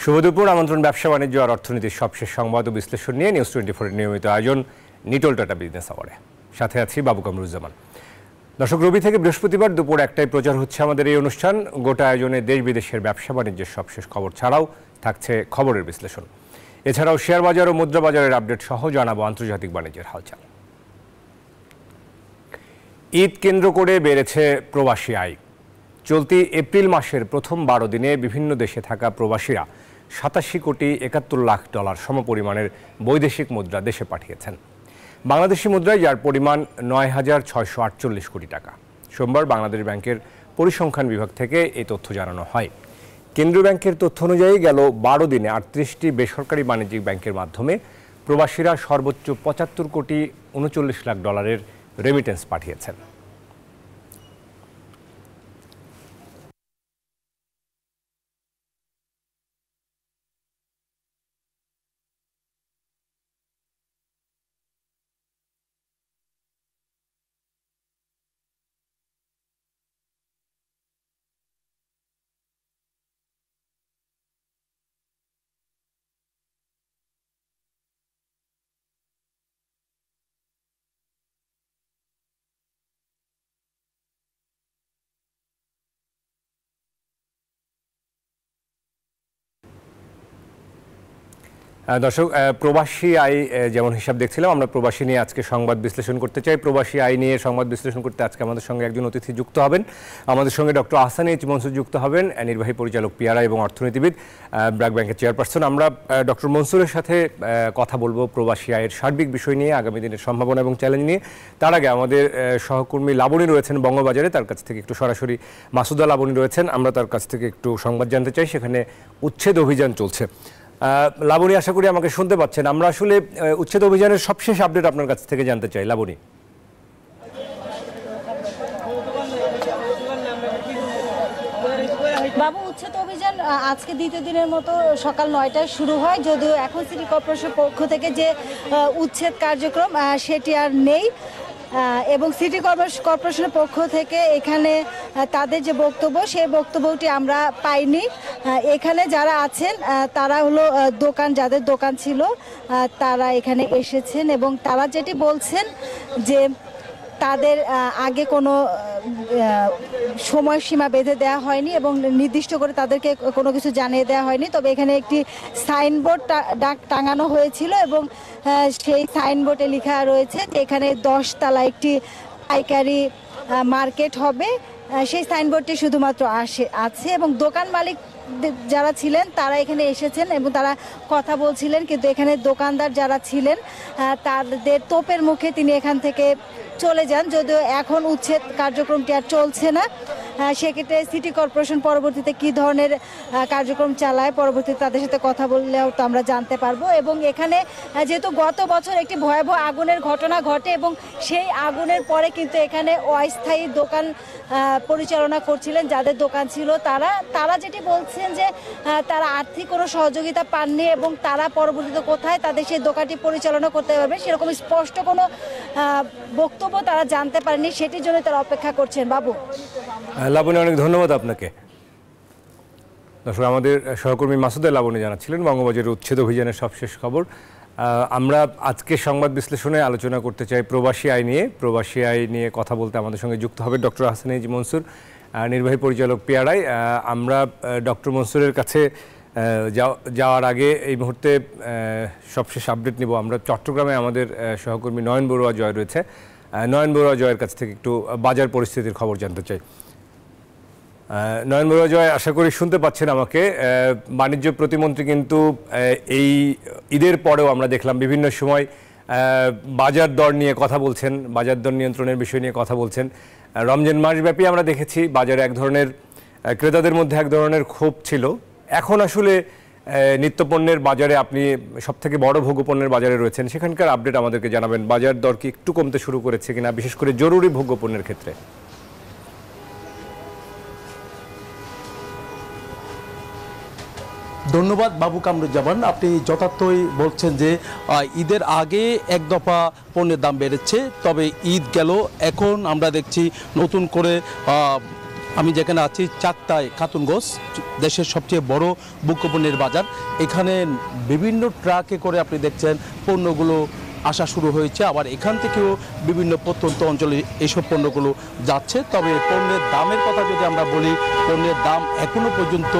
শুভ দুপুর। আমন্ত্রণ ব্যবসা বাণিজ্য আর অর্থনীতির সবশেষ সংবাদ ও বিশ্লেষণ নিয়ে নিউজ 24 এর নিয়মিত আয়োজন নিটল টাটা বিজনেস আওয়ারে। সাথে আছি বাবু কামরুজ্জামান। দর্শক, রবি থেকে বৃহস্পতিবার দুপুর 1টায় প্রচার হচ্ছে আমাদের এই অনুষ্ঠান। গোটা আয়োজনে দেশ বিদেশের ব্যবসা বাণিজ্যের সবশেষ খবর ছাড়াও থাকছে খবরের বিশ্লেষণ। এছাড়াও শেয়ার বাজার ও মুদ্রা বাজারের আপডেট সহ জানাবো আন্তর্জাতিক বাণিজ্যের হালচাল। ঈদ কেন্দ্র করে বেড়েছে প্রবাসী আয়। চলতি এপ্রিল মাসের প্রথম 12 দিনে বিভিন্ন দেশে থাকা প্রবাসীরা 87 কোটি 71 লাখ ডলার সমপরিমাণের বৈদেশিক মুদ্রা দেশে পাঠিয়েছেন। বাংলাদেশি মুদ্রায় যার পরিমাণ 9,648 কোটি টাকা। সোমবার বাংলাদেশ ব্যাংকের পরিসংখ্যান বিভাগ থেকে এই তথ্য জানানো হয়। কেন্দ্রীয় ব্যাংকের তথ্য অনুযায়ী গেল 12 দিনে 38টি বেসরকারি বাণিজ্যিক ব্যাংকের মাধ্যমে প্রবাসীরা সর্বোচ্চ 75 কোটি 39 লাখ ডলারের রেমিটেন্স পাঠিয়েছেন। দর্শক, প্রবাসী আয় যেমন হিসাব দেখছিলাম, আমরা প্রবাসী নিয়ে আজকে সংবাদ বিশ্লেষণ করতে চাই। প্রবাসী আয় নিয়ে সংবাদ বিশ্লেষণ করতে আজকে আমাদের সঙ্গে একজন অতিথি যুক্ত হবেন। আমাদের সঙ্গে ডক্টর আহসান এইচ মনসুর যুক্ত হবেন, নির্বাহী পরিচালক পিআরআই এবং অর্থনীতিবিদ, ব্র্যাক ব্যাংকের চেয়ারপারসন। আমরা ডক্টর মনসুরের সাথে কথা বলবো প্রবাসী আয়ের সার্বিক বিষয় নিয়ে, আগামী দিনের সম্ভাবনা এবং চ্যালেঞ্জ নিয়ে। তার আগে আমাদের সহকর্মী লাবণী রয়েছেন বঙ্গবাজারে, তার কাছ থেকে একটু সরাসরি মাসুদা লাবণী রয়েছেন, আমরা তার কাছ থেকে একটু সংবাদ জানতে চাই। সেখানে উচ্ছেদ অভিযান চলছে। লাবণী, আশা করি আমাকে শুনতে পাচ্ছেন। আমরা আসলে উচ্ছেদ অভিযানের সবশেষ আপডেট আপনার কাছ থেকে জানতে চাই। লাবণী, বাবু, উচ্ছেদ অভিযান আজকে দ্বিতীয় দিনের মতো সকাল 9টায় শুরু হয়, যদিও এখন সিটি কর্পোরেশনের পক্ষ থেকে যে উচ্ছেদ কার্যক্রম সেটি আর নেই। এবং সিটি কর্পোরেশনের পক্ষ থেকে এখানে তাদের যে বক্তব্য, সেই বক্তব্যটি আমরা পাইনি। এখানে যারা আছেন তারা হলো যাদের দোকান ছিল তারা এখানে এসেছেন এবং তারা যেটি বলছেন যে তাদের আগে কোনো সময়সীমা বেঁধে দেওয়া হয়নি এবং নির্দিষ্ট করে তাদেরকে কোনো কিছু জানিয়ে দেওয়া হয়নি। তবে এখানে একটি সাইনবোর্ড টাঙানো হয়েছিল এবং সেই সাইনবোর্ডে লেখা রয়েছে যে এখানে 10 তলা একটি পাইকারি মার্কেট হবে। সেই সাইনবোর্ডটি শুধুমাত্র আছে এবং দোকান মালিক যারা ছিলেন তারা এখানে এসেছেন এবং তারা কথা বলছিলেন, কিন্তু এখানে দোকানদার যারা ছিলেন তাদের তোপের মুখে তিনি এখান থেকে চলে যান। যদিও এখন উচ্ছেদ কার্যক্রমটি আর চলছে না। সেক্ষেত্রে সিটি কর্পোরেশন পরবর্তীতে কী ধরনের কার্যক্রম চালায়, পরবর্তীতে তাদের সাথে কথা বললেও তো আমরা জানতে পারবো। এবং এখানে যেহেতু গত বছর একটি ভয়াবহ আগুনের ঘটনা ঘটে এবং সেই আগুনের পরে কিন্তু এখানে অস্থায়ী দোকান পরিচালনা করছিলেন যাদের দোকান ছিল তারা যেটি বলছেন যে তারা আর্থিক কোনো সহযোগিতা পাননি এবং তারা পরবর্তীতে কোথায় তাদের সেই দোকানটি পরিচালনা করতে পারবে সেরকম স্পষ্ট কোনো বক্তব্য তারা জানতে পারেনি, সেটির জন্য তারা অপেক্ষা করছেন। বাবু, লাবণী, অনেক ধন্যবাদ আপনাকে। দর্শক, আমাদের সহকর্মী মাসুদা লাবণী জানাচ্ছিলেন বঙ্গবাজারের উচ্ছেদ অভিযানের সবশেষ খবর। আমরা আজকে সংবাদ বিশ্লেষণে আলোচনা করতে চাই প্রবাসী আয় নিয়ে। প্রবাসী আয় নিয়ে কথা বলতে আমাদের সঙ্গে যুক্ত হবে ডক্টর আহসান এইচ মনসুর, নির্বাহী পরিচালক পিআরআই। আমরা ডক্টর মনসুরের কাছে যাওয়ার আগে এই মুহূর্তে সবশেষ আপডেট নিব। আমরা চট্টগ্রামে আমাদের সহকর্মী নয়ন বড়ুয়া জয় রয়েছে। নয়ন বড়ুয়া জয়ের কাছ থেকে একটু বাজার পরিস্থিতির খবর জানতে চাই। নয়ন বড়ুয়া জয়, আশা করি শুনতে পাচ্ছেন আমাকে। বাণিজ্য প্রতিমন্ত্রী কিন্তু এই ঈদের পরেও আমরা দেখলাম বিভিন্ন সময় বাজার দর নিয়ে কথা বলছেন, বাজার দর নিয়ন্ত্রণের বিষয় নিয়ে কথা বলছেন। রমজান মাসব্যাপী আমরা দেখেছি বাজারে এক ধরনের ক্রেতাদের মধ্যে এক ধরনের ক্ষোভ ছিল। এখন আসলে নিত্যপণ্যের বাজারে আপনি সবথেকে বড় ভোগ্যপণ্যের বাজারে রয়েছেন, সেখানকার আপডেট আমাদেরকে জানাবেন। বাজার দর কি একটু কমতে শুরু করেছে কিনা, বিশেষ করে জরুরি ভোগ্যপণ্যের ক্ষেত্রে? ধন্যবাদ বাবু কামরুজ্জামান, আপনি যথার্থই বলছেন যে ঈদের আগে এক দফা পণ্যের দাম বেড়েছে, তবে ঈদ গেল, এখন আমরা দেখছি নতুন করে আমি যেখানে আছি চাকতায় খাতুনগঞ্জ, দেশের সবচেয়ে বড় ভোগ্যপণ্যের বাজার। এখানে বিভিন্ন ট্রাকে করে আপনি দেখছেন পণ্যগুলো আসা শুরু হয়েছে, আবার এখান থেকেও বিভিন্ন প্রত্যন্ত অঞ্চলে এইসব পণ্যগুলো যাচ্ছে। তবে পণ্যের দামের কথা যদি আমরা বলি, পণ্যের দাম এখনো পর্যন্ত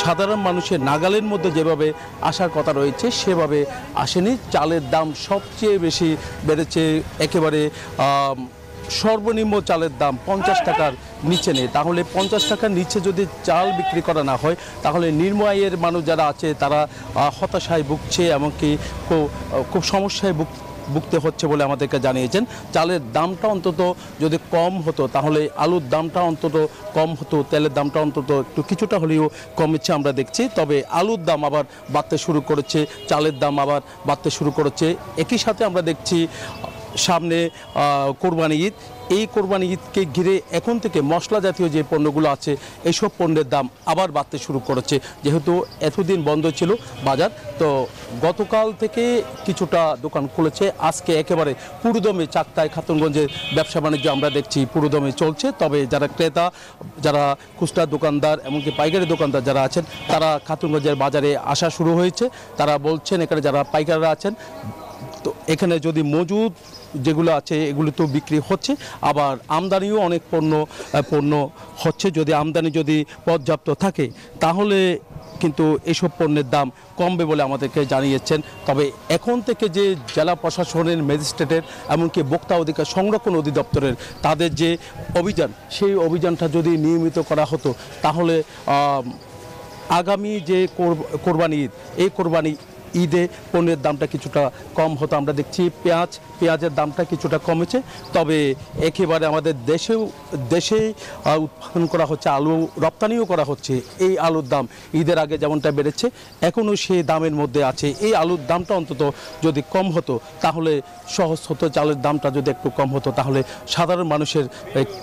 সাধারণ মানুষের নাগালের মধ্যে যেভাবে আসার কথা রয়েছে সেভাবে আসেনি। চালের দাম সবচেয়ে বেশি বেড়েছে, একেবারে সর্বনিম্ন চালের দাম 50 টাকার নিচে নেই। তাহলে 50 টাকার নিচে যদি চাল বিক্রি করা না হয় তাহলে নিম্ন আয়ের মানুষ যারা আছে তারা হতাশায় ভুগছে, এমনকি খুব সমস্যায় ভুগতে হচ্ছে বলে আমাদেরকে জানিয়েছেন। চালের দামটা অন্তত যদি কম হতো তাহলে আলুর দামটা অন্তত কম হতো, তেলের দামটা অন্তত একটু কিছুটা হলেও কমেছে আমরা দেখছি। তবে আলুর দাম আবার বাড়তে শুরু করেছে, চালের দাম আবার বাড়তে শুরু করেছে। একই সাথে আমরা দেখছি সামনে কোরবানি ঈদ, এই কোরবানি ঈদকে ঘিরে এখন থেকে মশলা জাতীয় যে পণ্যগুলো আছে এইসব পণ্যের দাম আবার বাড়তে শুরু করেছে। যেহেতু এতদিন বন্ধ ছিল বাজার, তো গতকাল থেকে কিছুটা দোকান খুলেছে। আজকে একেবারে পুরোদমে চাকতায় খাতুনগঞ্জের ব্যবসা বাণিজ্য আমরা দেখছি পুরোদমে চলছে। তবে যারা ক্রেতা, যারা খুচরা দোকানদার, এমনকি পাইকারি দোকানদার যারা আছেন তারা খাতুনগঞ্জের বাজারে আসা শুরু হয়েছে। তারা বলছেন এখানে যারা পাইকাররা আছেন, তো এখানে যদি মজুদ যেগুলো আছে এগুলো তো বিক্রি হচ্ছে, আবার আমদানিও অনেক পণ্য হচ্ছে। যদি আমদানি যদি পর্যাপ্ত থাকে তাহলে কিন্তু এইসব পণ্যের দাম কমবে বলে আমাদেরকে জানিয়েছেন। তবে এখন থেকে যে জেলা প্রশাসনের, ম্যাজিস্ট্রেটের, এমনকি ভোক্তা অধিকার সংরক্ষণ অধিদপ্তরের তাদের যে অভিযান, সেই অভিযানটা যদি নিয়মিত করা হতো তাহলে আগামী যে কোরবানি ঈদ, এই কোরবানি ঈদে পণ্যের দামটা কিছুটা কম হতো। আমরা দেখছি পেঁয়াজের দামটা কিছুটা কমেছে। তবে একেবারে আমাদের দেশেই উৎপাদন করা হচ্ছে, আলু রপ্তানিও করা হচ্ছে। এই আলুর দাম ঈদের আগে যেমনটা বেড়েছে এখনও সেই দামের মধ্যে আছে। এই আলুর দামটা অন্তত যদি কম হতো তাহলে সহজ হতো, চালের দামটা যদি একটু কম হতো তাহলে সাধারণ মানুষের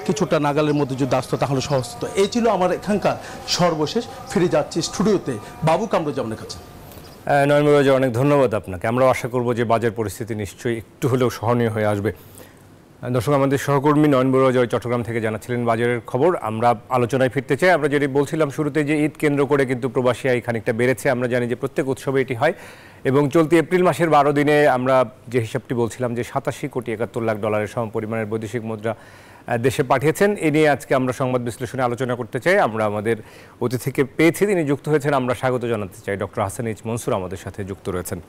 কিছুটা নাগালের মধ্যে যদি আসতো তাহলে সহজ হতো। এই ছিল আমার এখানকার সর্বশেষ। ফিরে যাচ্ছি স্টুডিওতে বাবু কামরুজ্জামানের কাছে। নয়ন মুরাজ, অনেক ধন্যবাদ আপনাকে। আমরা আশা করব যে বাজার পরিস্থিতি নিশ্চয়ই একটু হলেও সহনীয় হয়ে আসবে। দর্শক, আমাদের সহকর্মী নয়ন মুরাজ চট্টগ্রাম থেকে জানাচ্ছিলেন বাজারের খবর। আমরা আলোচনায় ফিরতে চাই। আমরা যেটি বলছিলাম শুরুতে যে ঈদ কেন্দ্র করে কিন্তু প্রবাসী আয় খানিকটা বেড়েছে। আমরা জানি যে প্রত্যেক উৎসবে এটি হয় এবং চলতি এপ্রিল মাসের 12 দিনে আমরা যে হিসাবটি বলছিলাম যে 87 কোটি 71 লাখ ডলারের সমপরিমাণের বৈদেশিক মুদ্রা দেশে পাঠিয়েছেন। এ নিয়ে আজকে আমরা সংবাদ বিশ্লেষণে আলোচনা করতে চাই। আমরা আমাদের অতিথিকে পেয়েছি, তিনি যুক্ত হয়েছেন। আমরা স্বাগত জানাতে চাই। ডক্টর হাসান এইচ মনসুর আমাদের সাথে যুক্ত রয়েছেন।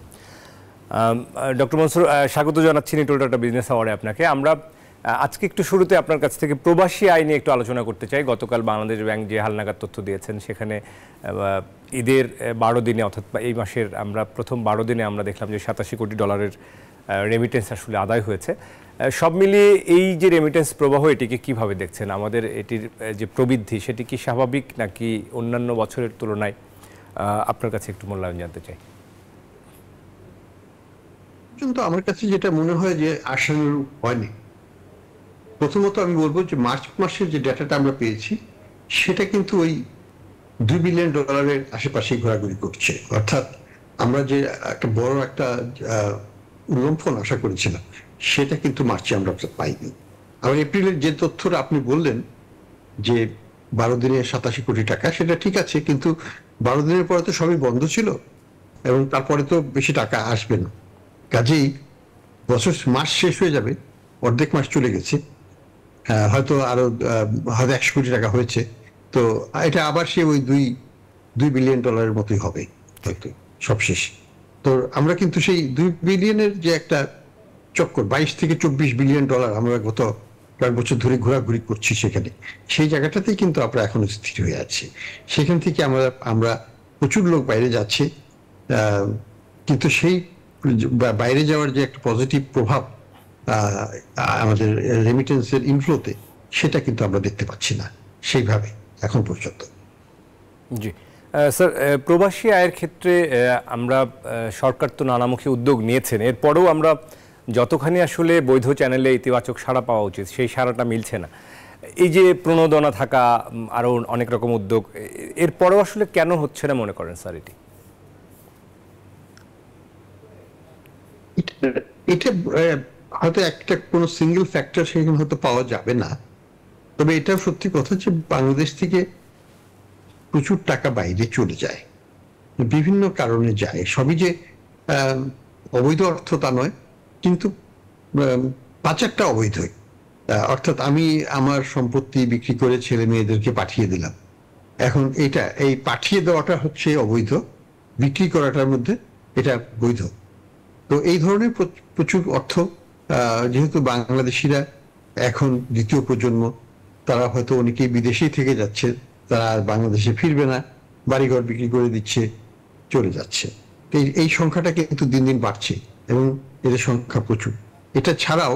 ডক্টর মনসুর, স্বাগত জানাচ্ছি নিটল টাটা বিজনেস আওয়ার্ডে আপনাকে। আমরা আজকে একটু শুরুতে আপনার কাছ থেকে প্রবাসী আয় নিয়ে একটু আলোচনা করতে চাই। গতকাল বাংলাদেশ ব্যাংক যে হালনাগাদ তথ্য দিয়েছেন সেখানে ঈদের 12 দিনে, অর্থাৎ এই মাসের আমরা প্রথম 12 দিনে আমরা দেখলাম যে 87 কোটি ডলারের রেমিটেন্স আসলে আদায় হয়েছে। সব মিলিয়ে এই যে রেমিটেন্স প্রবাহ, এটিকে কিভাবে দেখছেন? আমাদের এটির যে প্রবৃদ্ধি সেটি কি স্বাভাবিক নাকি অন্যান্য বছরের তুলনায়? আপনার কাছে একটু মূল্যায়ন জানতে চাই। কিন্তু আমার কাছে যেটা মনে হয় যে আশানুরূপ হয়নি। প্রথমত আমি বলবো যে মার্চ মাসের যে ডেটাটা আমরা পেয়েছি সেটা কিন্তু ওই $2 বিলিয়ন আশেপাশে ঘোরাঘুরি করছে। অর্থাৎ আমরা যে একটা বড় একটা উল্লম্ফন আশা করেছিলাম সেটা কিন্তু মার্চে আমরা পাইনি। আবার এপ্রিলের যে তথ্যটা আপনি বললেন যে 12 দিনে 87 কোটি টাকা, সেটা ঠিক আছে, কিন্তু 12 দিনের পরে তো সবই বন্ধ ছিল এবং তারপরে তো বেশি টাকা আসবে না। কাজেই বছর মাস শেষ হয়ে যাবে, অর্ধেক মাস চলে গেছে, হয়তো আরো 100 কোটি টাকা হয়েছে, তো এটা আবার সে ওই $2 বিলিয়ন মতোই হবে হয়তো সবশেষ। তো আমরা কিন্তু সেই $2 বিলিয়নের যে একটা চক্কর, 22 থেকে 24 বিলিয়ন ডলার আমরা গত কয়েক বছর ধরে ঘোরাঘুরি করছি, সেখানে সেই জায়গাটাতেই কিন্তু আমরা এখনো স্থির হয়ে আছি। সেখান থেকে আমরা প্রচুর লোক বাইরে যাচ্ছে, কিন্তু সেই বাইরে যাওয়ার যে একটা পজিটিভ প্রভাব আমাদের রেমিটেন্সের ইনফ্লোতে, সেটা কিন্তু আমরা দেখতে পাচ্ছি না সেইভাবে এখন পর্যন্ত। জি স্যার, প্রবাসী আয়ের ক্ষেত্রে আমরা সরকার তো নানামুখী উদ্যোগ নিয়েছেন, এরপরেও আমরা যতখানি আসলে বৈধ চ্যানেলে ইতিবাচক সাড়া পাওয়া উচিত সেই সাড়াটা মিলছে না। এই যে প্রণোদনা থাকা, আরও অনেক রকম উদ্যোগ, এরপরেও আসলে কেন হচ্ছে না মনে করেন স্যার? এটা হয়তো একটা কোনো সিঙ্গেল ফ্যাক্টর সেখানে হয়তো পাওয়া যাবে না, তবে এটাও সত্যি কথা যে বাংলাদেশ থেকে প্রচুর টাকা বাইরে চলে যায়, বিভিন্ন কারণে যায়। সবই যে অবৈধ অর্থ তা নয়, কিন্তু পাচারটা অবৈধই। অর্থাৎ আমি আমার সম্পত্তি বিক্রি করে ছেলে মেয়েদেরকে পাঠিয়ে দিলাম, এখন এই পাঠিয়ে দেওয়াটা হচ্ছে অবৈধ, বিক্রি করাটার মধ্যে এটা বৈধ। তো এই ধরনের প্রচুর অর্থ, যেহেতু বাংলাদেশিরা এখন দ্বিতীয় প্রজন্ম, তারা হয়তো অনেকেই বিদেশেই থেকে যাচ্ছে, তারা আর বাংলাদেশে ফিরবে না, বাড়িঘর বিক্রি করে দিচ্ছে, চলে যাচ্ছে। এই সংখ্যাটা কিন্তু দিন দিন বাড়ছে এবং এদের সংখ্যা প্রচুর। এটা ছাড়াও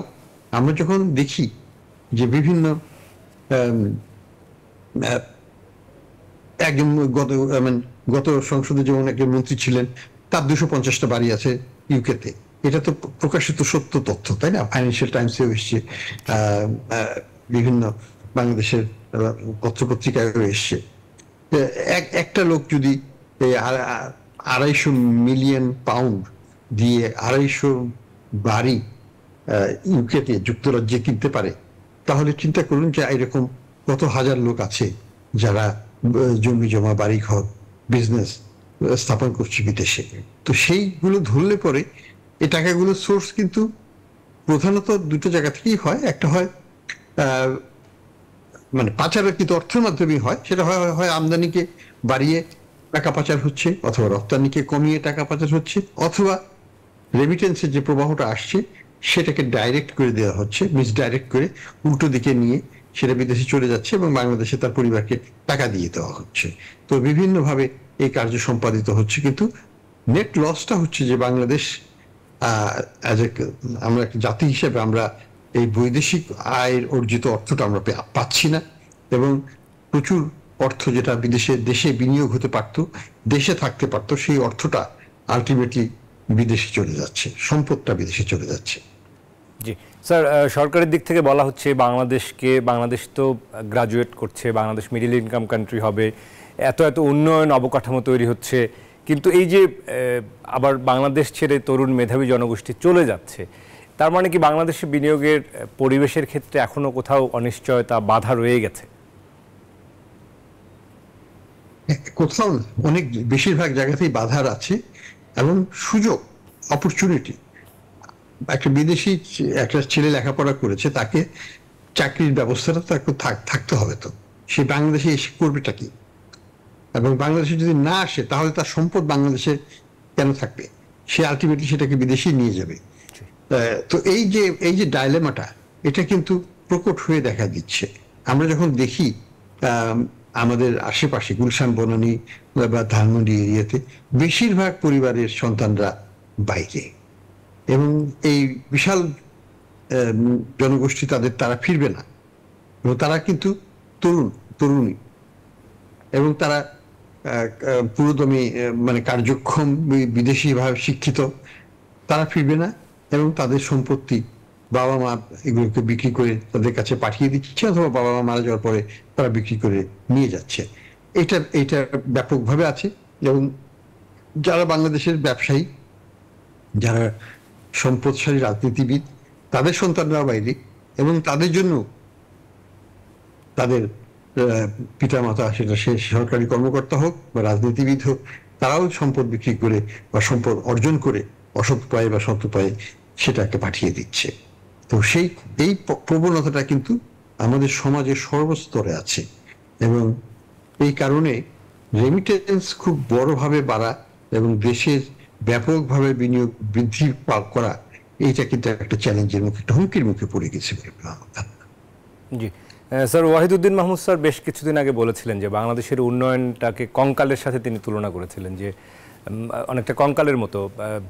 আমরা যখন দেখি যে বিভিন্ন একজন গত সংসদে যেমন একজন মন্ত্রী ছিলেন, তার 250টা বাড়ি আছে ইউকেতে, এটা তো প্রকাশিত সত্য তথ্য, তাই না? ফাইন্যান্সিয়াল টাইমসেও এসছে, বিভিন্ন বাংলাদেশের পত্রপত্রিকায়ও এসছে। একটা লোক যদি 250 মিলিয়ন পাউন্ড দিয়ে 250 বাড়ি ইউকেতে, যুক্তরাজ্যে কিনতে পারে, তাহলে চিন্তা করুন যে এরকম কত হাজার লোক আছে যারা জমি জমা, বাড়ি ঘর, বিজনেস স্থাপন করছে বিদেশে। তো সেইগুলো ধরলে পরে এই টাকাগুলোর সোর্স কিন্তু প্রধানত দুটো জায়গা থেকেই হয়। একটা হয় মানে পাচারকৃত অর্থের মাধ্যমে হয়, সেটা হয় আমদানিকে বাড়িয়ে টাকা পাচার হচ্ছে, অথবা রপ্তানিকে কমিয়ে টাকা পাচার হচ্ছে, অথবা রেমিটেন্সের যে প্রবাহটা আসছে সেটাকে ডাইরেক্ট করে দেওয়া হচ্ছে, মিসডাইরেক্ট করে উল্টো দিকে নিয়ে সেটা বিদেশে চলে যাচ্ছে এবং বাংলাদেশে তার পরিবারকে টাকা দিয়ে দেওয়া হচ্ছে। তো বিভিন্নভাবে এই কার্য সম্পাদিত হচ্ছে, কিন্তু নেট লসটা হচ্ছে যে বাংলাদেশ আমরা একটা জাতি হিসেবে আমরা এই বৈদেশিক আয়ের অর্জিত অর্থটা আমরা পাচ্ছি না, এবং প্রচুর অর্থ যেটা দেশে বিনিয়োগ হতে পারতো, দেশে থাকতে পারতো, সেই অর্থটা আলটিমেটলি বিদেশে চলে যাচ্ছে, সম্পদটা বিদেশে চলে যাচ্ছে। জি স্যার, সরকারের দিক থেকে বলা হচ্ছে বাংলাদেশ তো গ্রাজুয়েট করছে, বাংলাদেশ মিডল ইনকাম কান্ট্রি হবে, এত উন্নয়ন অবকাঠামো তৈরি হচ্ছে, কিন্তু এই যে আবার বাংলাদেশ ছেড়ে তরুণ মেধাবী জনগোষ্ঠী চলে যাচ্ছে, তার মানে কি বাংলাদেশে বিনিয়োগের পরিবেশের ক্ষেত্রে এখনো কোথাও অনিশ্চয়তা, বাধা রয়ে গেছে? কোথাও না, অনেক বেশিরভাগ জায়গাতেই বাধা আছে এবং সুযোগ, অপরচুনিটি। একটা বিদেশি একটা ছেলে লেখাপড়া করেছে, তাকে চাকরির ব্যবস্থাটা তাকে থাকতে হবে, তো সে বাংলাদেশে এসে করবেটা কি? এবং বাংলাদেশে যদি না আসে তাহলে তার সম্পদ বাংলাদেশে কেন থাকবে? সে আলটিমেটলি সেটাকে বিদেশে নিয়ে যাবে। তো এই যে ডাইলেমাটা, এটা কিন্তু প্রকট হয়ে দেখা দিচ্ছে। আমরা যখন দেখি আমাদের আশেপাশে গুলশান, বনানী বা ধানমন্ডি এরিয়াতে বেশিরভাগ পরিবারের সন্তানরা বাইরে, এবং এই বিশাল জনগোষ্ঠী তারা ফিরবে না, এবং তারা কিন্তু তরুণী, এবং তারা পুরোদমে মানে কার্যক্ষম বিদেশি ভাবে শিক্ষিত, তারা ফিরবে না, এবং তাদের সম্পত্তি বাবা মা এগুলোকে বিক্রি করে তাদের কাছে পাঠিয়ে দিচ্ছে, অথবা বাবা মা মারা যাওয়ার পরে তারা বিক্রি করে নিয়ে যাচ্ছে। এটা ব্যাপকভাবে আছে। এবং যারা বাংলাদেশের ব্যবসায়ী, যারা সম্পদশালী রাজনীতিবিদ, তাদের সন্তানরা বাইরে, এবং তাদের জন্য তাদের পিতামাতা, সেটা সে সরকারি কর্মকর্তা হোক বা রাজনীতিবিদ হোক, তারাও সম্পদ বিক্রি করে বা সম্পদ অর্জন করে অসৎ উপায়ে বা সৎ উপায়ে সেটাকে পাঠিয়ে দিচ্ছে। তো এই প্রবণতাটা কিন্তু আমাদের সমাজের সর্বস্তরে আছে, এবং এই কারণে রেমিটেন্স খুব বড়ভাবে বাড়া এবং দেশের ব্যাপকভাবে বিনিয়োগ বৃদ্ধি করা, এইটা কিন্তু একটা চ্যালেঞ্জের মুখে, একটা হুমকির মুখে পড়ে গেছে। জি স্যার, ওয়াহিদুদ্দিন মাহমুদ স্যার বেশ কিছুদিন আগে বলেছিলেন যে বাংলাদেশের উন্নয়নটাকে কঙ্কালের সাথে তিনি তুলনা করেছিলেন, যে অনেকটা কঙ্কালের মতো,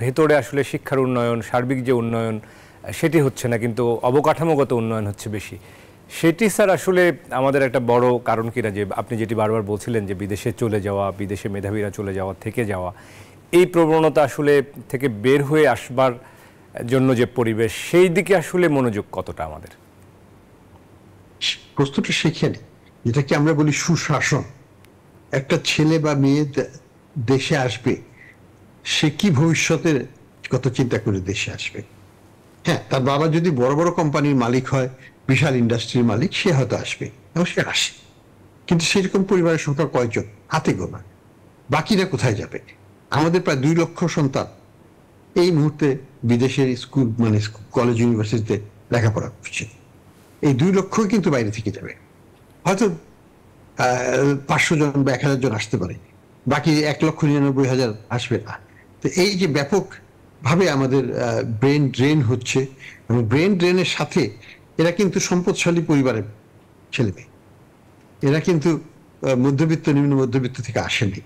ভেতরে আসলে শিক্ষার উন্নয়ন, সার্বিক যে উন্নয়ন সেটি হচ্ছে না, কিন্তু অবকাঠামোগত উন্নয়ন হচ্ছে বেশি। সেটি স্যার আসলে আমাদের একটা বড় কারণ কিনা, যে আপনি যেটি বারবার বলছিলেন যে বিদেশে চলে যাওয়া, বিদেশে মেধাবীরা চলে যাওয়া, থেকে যাওয়া, এই প্রবণতা আসলে থেকে বের হয়ে আসবার জন্য যে পরিবেশ, সেই দিকে আসলে মনোযোগ কতটা আমাদের? প্রশ্নটা সেখানে, যেটাকে আমরা বলি সুশাসন। একটা ছেলে বা মেয়ে দেশে আসবে, সে কি ভবিষ্যতের কথা চিন্তা করে দেশে আসবে? হ্যাঁ, তার বাবা যদি বড় বড় কোম্পানির মালিক হয় বিশাল ইন্ডাস্ট্রির মালিক, সে হয়তো আসবে এবং সে আসে, কিন্তু সেরকম পরিবারের সংখ্যা কয়জন? হাতে গোনা। বাকিরা কোথায় যাবে? আমাদের প্রায় 2 লক্ষ সন্তান এই মুহূর্তে বিদেশের স্কুল মানে কলেজ ইউনিভার্সিটিতে লেখাপড়া করছে। এই 2 লক্ষ কিন্তু বাইরে থেকে যাবে, হয়তো 500 জন বা 1000 জন আসতে পারে, বাকি 1,99,000 আসবে না। তো এই যে ব্যাপক ভাবে আমাদের ব্রেন ড্রেন হচ্ছে, এবং ব্রেন ড্রেনের সাথে এরা কিন্তু সম্পদশালী পরিবারের ছেলে মেয়ে, এরা কিন্তু মধ্যবিত্ত নিম্ন মধ্যবিত্ত থেকে আসেনি।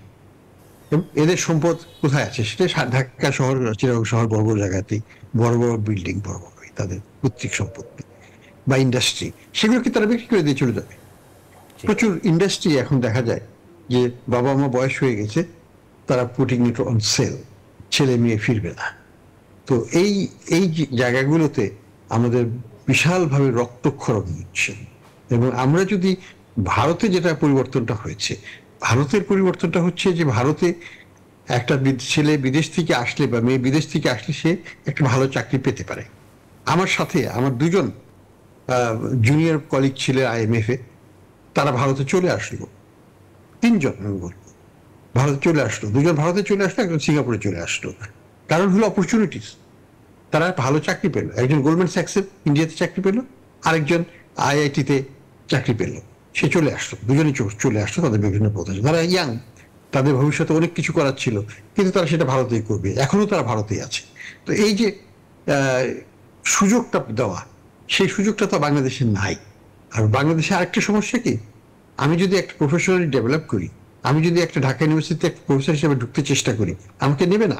এদের সম্পদ কোথায় আছে? সেটা ঢাকা শহর, চিরাং শহর, বড় বড় জায়গাতেই বড় বড় বিল্ডিং, বড় বড় তাদের পৈতৃক সম্পত্তি বা ইন্ডাস্ট্রি, সেগুলোকে তারা বিক্রি করে দিয়ে চলে যাবে। প্রচুর ইন্ডাস্ট্রি এখন দেখা যায় যে বাবা মা বয়স হয়ে গেছে, তারা পুটিং ইট অন সেল, ছেলে মেয়ে ফিরবে না। তো এই এই জায়গাগুলোতে আমাদের বিশালভাবে রক্তক্ষরণ হচ্ছে। এবং আমরা যদি ভারতে যেটা পরিবর্তনটা হয়েছে, ভারতের পরিবর্তনটা হচ্ছে যে ভারতে একটা ছেলে বিদেশ থেকে আসলে বা মেয়ে বিদেশ থেকে আসলে সে একটা ভালো চাকরি পেতে পারে। আমার সাথে আমার 2 জন জুনিয়র কলিগ ছিল IMF এ, তারা ভারতে চলে আসলো। 3 জন আমি বলবো ভারতে চলে আসলো, 2 জন ভারতে চলে আসলো, একজন সিঙ্গাপুরে চলে আসলো। কারণ হলো অপরচুনিটিস, তারা ভালো চাকরি পেল। একজন গোল্ডম্যান স্যাক্সের ইন্ডিয়াতে চাকরি পেল, আরেকজন IIT-তে চাকরি পেল, সে চলে আসলো। 2জনই চলে আসলো তাদের বিভিন্ন পথে। তারা ইয়াং, তাদের ভবিষ্যতে অনেক কিছু করার ছিল, কিন্তু তারা সেটা ভারতেই করবে, এখনো তারা ভারতেই আছে। তো এই যে সুযোগটা দেওয়া, সেই সুযোগটা তো বাংলাদেশে নাই। আর বাংলাদেশে আরেকটা সমস্যা কি, আমি যদি একটা প্রফেশনালি ডেভেলপ করি, আমি যদি একটা ঢাকা ইউনিভার্সিটিতে প্রফেসর হিসেবে ঢুকতে চেষ্টা করি, আমাকে নেবে না।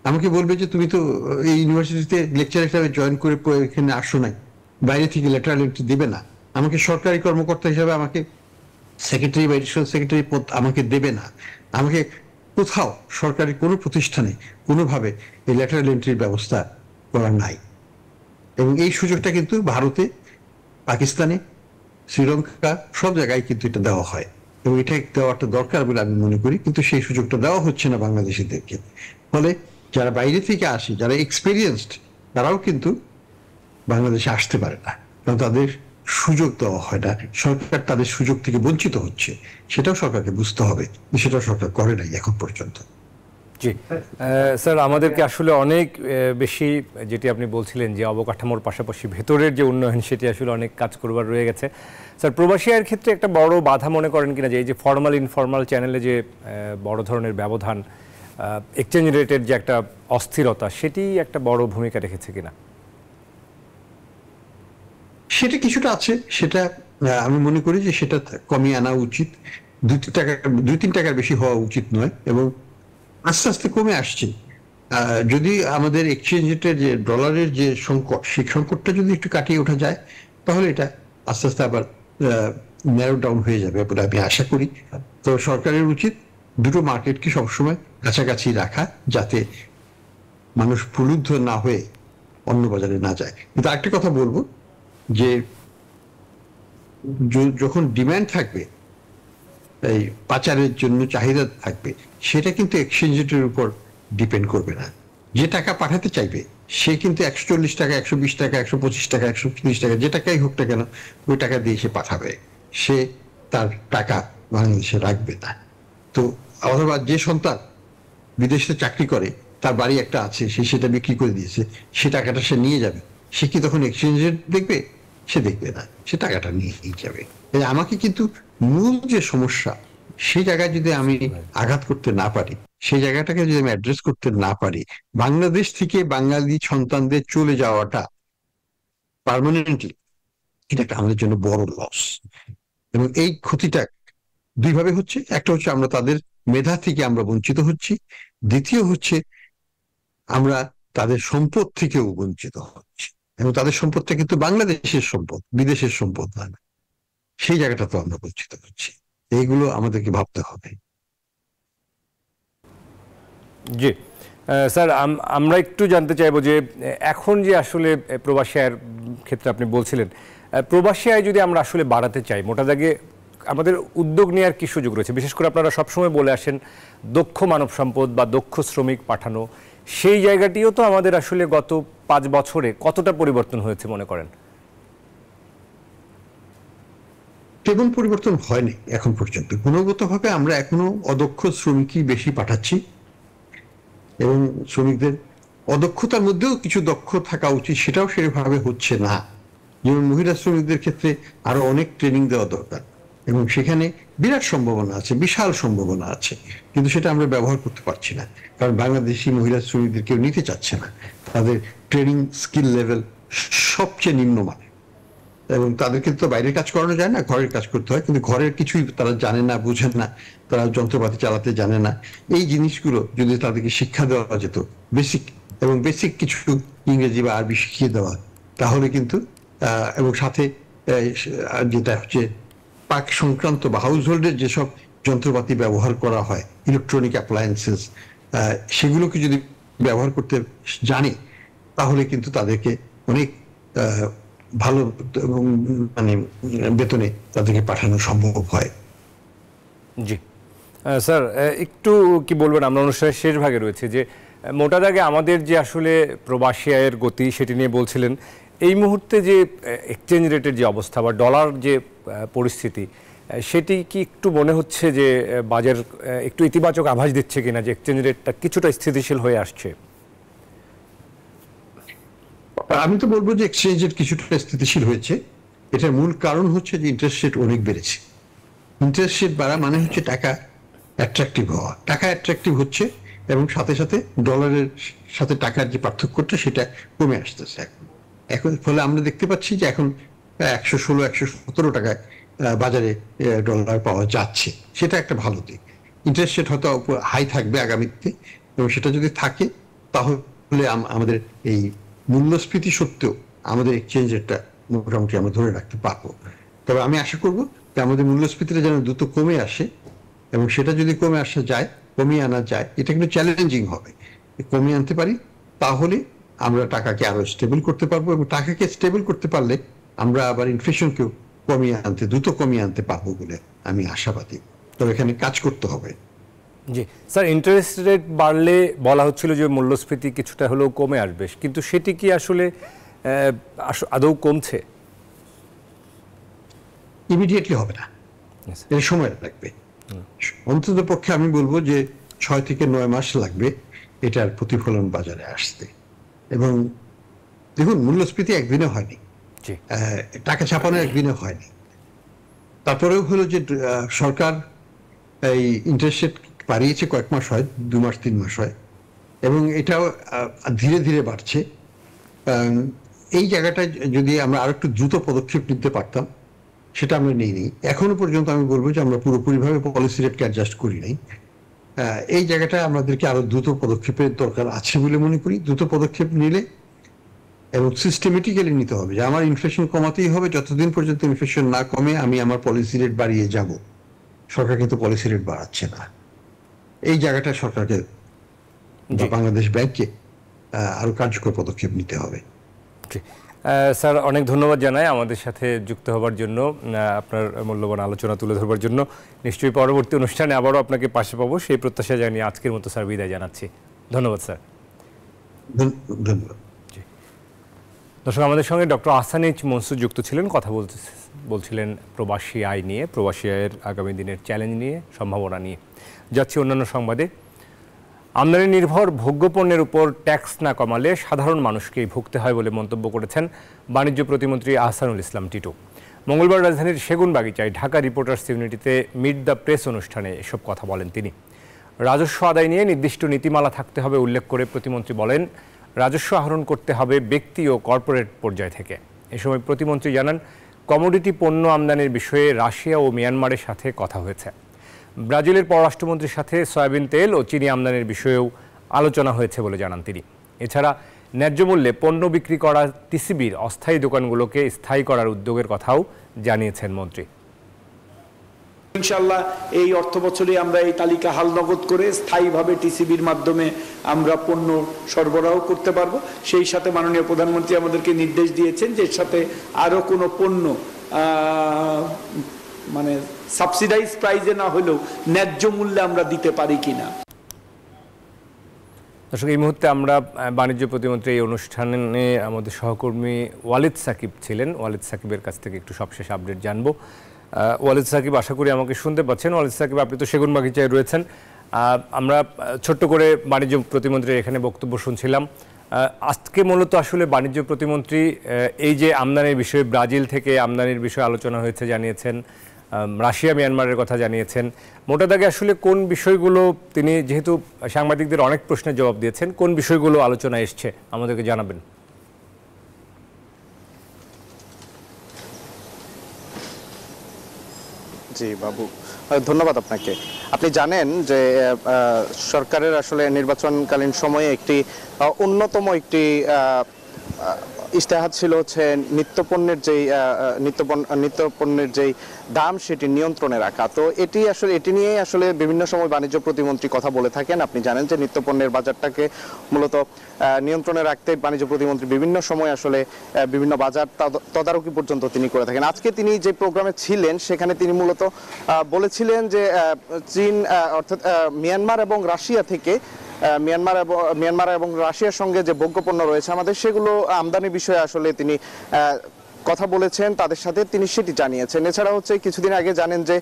আমাকে বলবে যে তুমি তো এই ইউনিভার্সিটিতে লেকচার হিসাবে জয়েন করে এখানে আসো নাই, বাইরে থেকে লেটারাল এন্ট্রি দেবে না। আমাকে সরকারি কর্মকর্তা হিসাবে আমাকে সেক্রেটারি বা এডিশনাল সেক্রেটারি পদ আমাকে দেবে না। আমাকে কোথাও সরকারি কোনো প্রতিষ্ঠানে কোনোভাবে এই লেটারাল এন্ট্রির ব্যবস্থা করা নাই। এবং এই সুযোগটা কিন্তু ভারতে, পাকিস্তানে, শ্রীলঙ্কা সব জায়গায় কিন্তু এটা দেওয়া হয়, এবং এটা দেওয়াটা দরকার বলে আমি মনে করি। কিন্তু সেই সুযোগটা দেওয়া হচ্ছে না বাংলাদেশিদেরকে। ফলে যারা বাইরে থেকে আসে, যারা এক্সপিরিয়েন্সড, তারাও কিন্তু বাংলাদেশে আসতে পারে না, কারণ তাদের সুযোগ দেওয়া হয় না। সরকার তাদের সুযোগ থেকে বঞ্চিত হচ্ছে, সেটাও সরকারকে বুঝতে হবে। সেটাও সরকার করে নাই এখন পর্যন্ত। জি স্যার, আমাদেরকে আসলে অনেক বেশি, যেটি আপনি বলছিলেন যে অবকাঠামোর পাশাপাশি ভেতরের যে উন্নয়ন, সেটি আসলে অনেক কাজ করবার রয়ে গেছে। স্যার, প্রবাসী আয়ের ক্ষেত্রে একটা বড় বাধা মনে করেন কিনা যে এই যে ফর্মাল ইনফর্মাল চ্যানেলে যে বড় ধরনের ব্যবধান, এক্সচেঞ্জ রেটের যে একটা অস্থিরতা, সেটি একটা বড় ভূমিকা রেখেছে কিনা? সেটা কিছুটা আছে, সেটা আমি মনে করি যে সেটা কমিয়ে আনা উচিত। 2-3 টাকার বেশি হওয়া উচিত নয়, এবং আস্তে আস্তে কমে আসছে। যদি আমাদের এক্সচেঞ্জ রেটের যে ডলারের যে সংকট, সেই সংকটটা যদি একটু কাটিয়ে ওঠা যায়, তাহলে এটা আস্তে আস্তে আবার ন্যারো ডাউন হয়ে যাবে বলে আমি আশা করি। তো সরকারের উচিত দুটো মার্কেটকে সবসময় কাছাকাছি রাখা, যাতে মানুষ প্রলুব্ধ না হয়ে অন্য বাজারে না যায়। কিন্তু আরেকটা কথা বলবো যে যখন ডিমান্ড থাকবে, এই পাচারের জন্য চাহিদা থাকবে, সেটা কিন্তু এক্সচেঞ্জ রেটের উপর ডিপেন্ড করবে না। যে টাকা পাঠাতে চাইবে সে কিন্তু 140 টাকা, 120 টাকা, 125 টাকা, 130 টাকা, যে টাকাই হোক না কেন, ওই টাকা দিয়ে সে পাঠাবে। সে তার টাকা বাংলাদেশে রাখবে না। তো অথবা যে সন্তান বিদেশে চাকরি করে, তার বাড়ি একটা আছে, সে সেটা বিক্রি করে দিয়েছে, সে টাকাটা সে নিয়ে যাবে। সে কি তখন এক্সচেঞ্জ রেট দেখবে? সে দেখবে না, সে টাকাটা নিয়েই যাবে। আমাকে কিন্তু মূল যে সমস্যা, সেই জায়গায় যদি আমি আঘাত করতে না পারি, সেই জায়গাটাকে যদি আমি অ্যাড্রেস করতে না পারি, বাংলাদেশ থেকে বাঙালি সন্তানদের চলে যাওয়াটা পার্মানেন্টলি, এটা একটা আমাদের জন্য বড় লস। এবং এই ক্ষতিটা 2 ভাবে হচ্ছে। একটা হচ্ছে আমরা তাদের মেধা থেকে আমরা বঞ্চিত হচ্ছি, দ্বিতীয় হচ্ছে আমরা তাদের সম্পদ থেকেও বঞ্চিত হচ্ছি। এবং তাদের সম্পদটা কিন্তু বাংলাদেশের সম্পদ, বিদেশের সম্পদ না। সেই জায়গাটা তো আমরা বঞ্চিত হচ্ছি। এইগুলো আমাদেরকে ভাবতে হবে। জি স্যার, আমরা একটু জানতে চাইবো যে এখন যে আসলে প্রবাসী আয়ের ক্ষেত্রে আপনি বলছিলেন, প্রবাসী আয় যদি আমরা আসলে বাড়াতে চাই, মোটা দাগে আমাদের উদ্যোগ নেওয়ার কি সুযোগ রয়েছে? বিশেষ করে আপনারা সবসময় বলে আসেন দক্ষ মানব সম্পদ বা দক্ষ শ্রমিক পাঠানো, সেই জায়গাটিও তো আমাদের আসলে গত 5 বছরে কতটা পরিবর্তন হয়েছে মনে করেন? তেমন পরিবর্তন হয়নি এখন পর্যন্ত। গুণগতভাবে আমরা এখনো অদক্ষ শ্রমিকই বেশি পাঠাচ্ছি, এবং শ্রমিকদের অদক্ষতার মধ্যেও কিছু দক্ষ থাকা উচিত, সেটাও সেভাবে হচ্ছে না। যেমন মহিলা শ্রমিকদের ক্ষেত্রে আরো অনেক ট্রেনিং দেওয়া দরকার, এবং সেখানে বিরাট সম্ভাবনা আছে, বিশাল সম্ভাবনা আছে, কিন্তু সেটা আমরা ব্যবহার করতে পারছি না, কারণ বাংলাদেশি মহিলা শ্রমিকদের কেউ নিতে চাচ্ছে না। তাদের ট্রেনিং স্কিল লেভেল সবচেয়ে নিম্নমানের, এবং তাদেরকে তো বাইরের কাজ করানো যায় না, ঘরের কাজ করতে হয়, কিন্তু ঘরের কিছুই তারা জানে না, বুঝেন না, তারা যন্ত্রপাতি চালাতে জানে না। এই জিনিসগুলো যদি তাদেরকে শিক্ষা দেওয়া যেত, বেসিক কিছু ইংরেজি বা আরবি শিখিয়ে দেওয়া, তাহলে কিন্তু এবং সাথে যেটা হচ্ছে পাক সংক্রান্ত বা হাউস হোল্ডের যেসব যন্ত্রপাতি ব্যবহার করা হয়, ইলেকট্রনিক অ্যাপ্লায়েন্সেস, সেগুলোকে যদি ব্যবহার করতে জানে, তাহলে কিন্তু তাদেরকে অনেক ভালো মানে বেতনে তাদেরকে পাঠানো সম্ভব হয়। জি স্যার, একটু কি বলবেন, আমরা অনুষ্ঠানের শেষ ভাগে রয়েছে, যে মোটা দাগে আমাদের যে আসলে প্রবাসী আয়ের গতি সেটি নিয়ে বলছিলেন। এই মুহূর্তে যে এক্সচেঞ্জ রেটের যে অবস্থা বা ডলার যে পরিস্থিতি, সেটি কি একটু মনে হচ্ছে যে বাজার একটু ইতিবাচক আভাস দিচ্ছে কিনা, যে এক্সচেঞ্জ রেটটা কিছুটা স্থিতিশীল হয়ে আসছে? আমি তো বলবো যে এক্সচেঞ্জ রেট কিছুটা স্থিতিশীল হয়েছে। এটার মূল কারণ হচ্ছে যে ইন্টারেস্ট রেট অনেক বেড়েছে। ইন্টারেস্ট রেট বাড়া মানে হচ্ছে টাকা অ্যাট্রাকটিভ হওয়া, টাকা অ্যাট্রাকটিভ হচ্ছে, এবং সাথে সাথে ডলারের সাথে টাকার যে পার্থক্যটা সেটা কমে আসতেছে এখন। ফলে আমরা দেখতে পাচ্ছি যে এখন 116, 117 টাকায় বাজারে ডলার পাওয়া যাচ্ছে, সেটা একটা ভালো দিক। ইন্টারেস্ট রেট হয়তো হাই থাকবে আগামীতে, এবং সেটা যদি থাকে তাহলে আমাদের এই মূল্যস্ফীতি সত্ত্বেও আমাদের এক্সচেঞ্জ রেটটা মোটামুটি আমরা ধরে রাখতে পারবো। তবে আমি আশা করবো যে আমাদের মূল্যস্ফীতিটা যেন দ্রুত কমে আসে, এবং সেটা যদি কমিয়ে আনা যায়, এটা কিন্তু চ্যালেঞ্জিং হবে। কমিয়ে আনতে পারি তাহলে আমরা টাকাকে আরো স্টেবল করতে পারবো, এবং টাকাকে স্টেবল করতে পারলে আমরা আবার ইনফ্লেশনকেও দ্রুত কমিয়ে আনতে পারবো বলে আমি আশাবাদী। তবে এখানে কাজ করতে হবে। জি স্যার, ইন্টারেস্ট রেট বাড়লে বলা হচ্ছিল যে মূল্যস্ফীতি কিছুটা হলেও কমে আসবে, কিন্তু সেটি কি আসলে আদৌ কমছে? ইমিডিয়েটলি হবে না, এর সময় লাগবে। অন্তত পক্ষে আমি বলবো যে 6 থেকে 9 মাস লাগবে এটার প্রতিফলন বাজারে আসতে। এবং দেখুন, মূল্যস্ফীতি একদিনে হয়নি, টাকা ছাপানো একদিনে হয়নি। তারপরেও হলো যে সরকার এই ইন্টারেস্ট রেট বাড়িয়েছে, কয়েক মাস হয়, 2 মাস 3 মাস হয়, এবং এটাও ধীরে ধীরে বাড়ছে। এই জায়গাটায় যদি আমরা আরো একটু দ্রুত পদক্ষেপ নিতে পারতাম, সেটা আমরা নিইনি এখনো পর্যন্ত। আমি বলবো যে আমরা পুরোপুরিভাবে পলিসি রেটকে অ্যাডজাস্ট করি নাই। এই জায়গাটা আমাদেরকে আরো দ্রুত পদক্ষেপের দরকার আছে বলে মনে করি। দ্রুত পদক্ষেপ নিলে এবং সিস্টেমেটিক্যালি নিতে হবে, যে আমার ইনফ্লেশন কমাতেই হবে, যতদিন পর্যন্ত ইনফ্লেশন না কমে আমি আমার পলিসি রেট বাড়িয়ে যাব। সরকার কিন্তু পলিসি রেট বাড়াচ্ছে না। এই জায়গাটা সরকারকে বা বাংলাদেশ ব্যাংককে আরো কার্যকর পদক্ষেপ নিতে হবে। স্যার, অনেক ধন্যবাদ জানাই আমাদের সাথে যুক্ত হবার জন্য, আপনার মূল্যবান আলোচনা তুলে ধরবার জন্য। নিশ্চয়ই পরবর্তী অনুষ্ঠানে আবারও আপনাকে পাশে পাবো, সেই প্রত্যাশা জানিয়ে আজকের মতো স্যার বিদায় জানাচ্ছি। ধন্যবাদ স্যার। ধন্যবাদ। দর্শক, আমাদের সঙ্গে ডক্টর আহসান এইচ মনসুর যুক্ত ছিলেন, কথা বলছিলেন প্রবাসী আয় নিয়ে, প্রবাসী আয়ের আগামী দিনের চ্যালেঞ্জ নিয়ে, সম্ভাবনা নিয়ে। যাচ্ছি অন্যান্য সংবাদে। আমদানি নির্ভর ভোগ্যপণ্যের উপর ট্যাক্স না কমালে সাধারণ মানুষকেই ভুগতে হয় বলে মন্তব্য করেছেন বাণিজ্য প্রতিমন্ত্রী আহসানুল ইসলাম টিটু। মঙ্গলবার রাজধানীর সেগুনবাগিচায় ঢাকা রিপোর্টার্স ইউনিটিতে মিট দ্য প্রেস অনুষ্ঠানে এসব কথা বলেন তিনি। রাজস্ব আদায় নিয়ে নির্দিষ্ট নীতিমালা থাকতে হবে উল্লেখ করে প্রতিমন্ত্রী বলেন, রাজস্ব আহরণ করতে হবে ব্যক্তি ও কর্পোরেট পর্যায় থেকে। এ সময় প্রতিমন্ত্রী জানান, কমোডিটি পণ্য আমদানির বিষয়ে রাশিয়া ও মিয়ানমারের সাথে কথা হয়েছে। ব্রাজিলের পররাষ্ট্রমন্ত্রীর সাথে সয়াবিন তেল ও চিনি আমদানির বিষয়েও আলোচনা হয়েছে বলে জানান তিনি। এছাড়া ন্যায্য মূল্যে পণ্য বিক্রি করা টিসিবির অস্থায়ী দোকানগুলোকে স্থায়ী করার উদ্যোগের কথাও জানিয়েছেন মন্ত্রী। ইনশাআল্লাহ এই অর্থ বছরে আমরা এই তালিকা হালনগদ করে স্থায়ীভাবে টিসিবির মাধ্যমে আমরা পণ্য সরবরাহ করতে পারবো। সেই সাথে মাননীয় প্রধানমন্ত্রী আমাদেরকে নির্দেশ দিয়েছেন যে এর সাথে আরো কোনো পণ্য মানে সাবসিডাইজ প্রাইসে না হলেও ন্যায্য মূল্যে আমরা দিতে পারি কিনা। দর্শক, এই মুহূর্তে আমরা বাণিজ্য প্রতিমন্ত্রী এই অনুষ্ঠানে আমাদের সহকর্মী ওয়ালিদ সাকিব ছিলেন। ওয়ালিদ সাকিবের কাছ থেকে একটু সবশেষ আপডেট জানবো। ওয়ালিদ সাকিব আশা করি আমাকে শুনতে পাচ্ছেন। ওয়ালিদ সাকিব, আপনি তো সেগুনবাগিচায় রয়েছেন। আমরা ছোট্ট করে বাণিজ্য প্রতিমন্ত্রীর এখানে বক্তব্য শুনছিলাম। আজকে মূলত আসলে বাণিজ্য প্রতিমন্ত্রী এই যে আমদানির বিষয়ে, ব্রাজিল থেকে আমদানির বিষয়ে আলোচনা হয়েছে জানিয়েছেন, রাশিয়া মিয়ানমারের কথা জানিয়েছেন। মোটা দাগে আসলে কোন বিষয়গুলো তিনি, যেহেতু সাংবাদিকদের অনেক প্রশ্নের জবাব দিয়েছেন, কোন বিষয়গুলো আলোচনা এসছে আমাদেরকে জানাবেন। জি বাবু, ধন্যবাদ আপনাকে। আপনি জানেন যে সরকারের আসলে নির্বাচনকালীন সময়ে একটি অন্যতম একটি ইস্তেহার ছিল হচ্ছে নিত্যপণ্যের যেই দাম সেটি নিয়ন্ত্রণে রাখা। তো এটি নিয়েই আসলে বিভিন্ন সময় বাণিজ্য প্রতিমন্ত্রী কথা বলে থাকেন। আপনি জানেন যে নিত্যপণ্যের বাজারটাকে মূলত নিয়ন্ত্রণে রাখতে বাণিজ্য প্রতিমন্ত্রী বিভিন্ন সময় আসলে বিভিন্ন বাজার তদারকি পর্যন্ত তিনি করে থাকেন। আজকে তিনি যে প্রোগ্রামে ছিলেন সেখানে তিনি মূলত বলেছিলেন যে চীন অর্থাৎ মিয়ানমার এবং রাশিয়া থেকে মিয়ানমার এবং রাশিয়ার সঙ্গে যে ভোগ্যপণ্য রয়েছে আমাদের, সেগুলো আমদানি বিষয়ে আসলে তিনি কথা বলেছেন, তাদের সাথে তিনি সেটি জানিয়েছেন। এছাড়া হচ্ছে কিছুদিন আগে জানেন যে